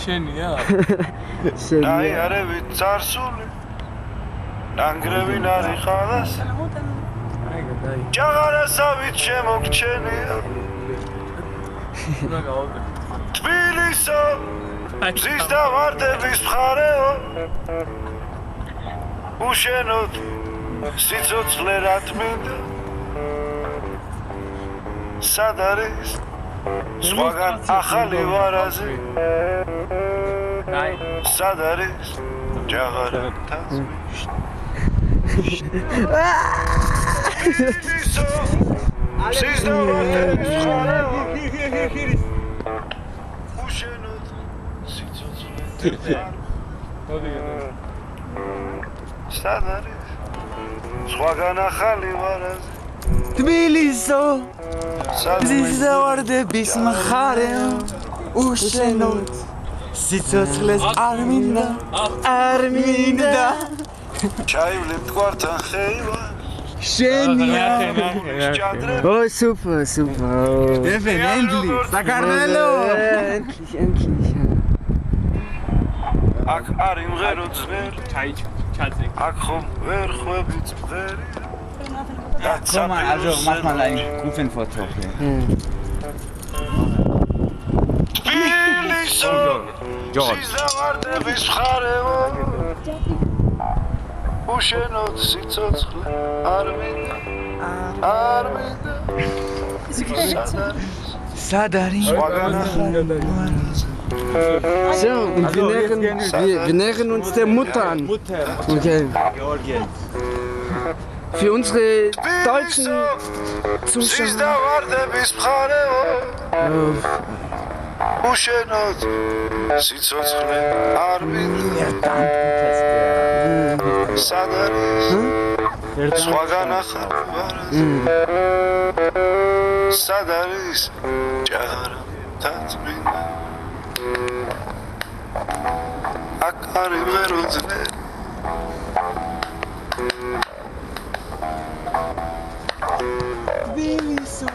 შენია? შენია. აი არევით წარსული. ნანგრევი ნარი ხალას. ჯაღარასავით შემოგჩენია. თბილისო მზის და ვარდების მხარეო უშენოდ სიცოცხლე რა თმინდა სად არის სხვაგან ახალი ვარაზი სად არის ჯაღარა თბილისო მზის და ვარდების მხარეო უშენოდ სიცოცხლე სად არის სხვაგან ახალი ვარაზი თბილისო მზის და ვარდების მხარეო უშენოდ სიცოცხლეს არ მინდა ჩაივლი მტკვართან ხეივა შენია ო სუპერ დეფინენტლი საკარნელო აქ არ იმღერო ძვერი ჩაძე აქ ხომ ვერ ხვევი ძვერი Komm mal, also mach mal ein Gruppenfoto hier. თბილისო მზის და ვარდების მხარეო უშენოდ სიცოცხლე არ მინდა სად არის სხვაგან ახალი So, und wir nähern uns der Mutter an. Okay. Für unsere deutschen მზის და Zuschauer. ვარდების მხარეო უშენოდ სიცოცხლე არ მინდა სად არის სხვაგან ახალი ვარაზი სად არის ჯაღარა თაცბინა აქ არ იმღერო ძვერი Tbilisо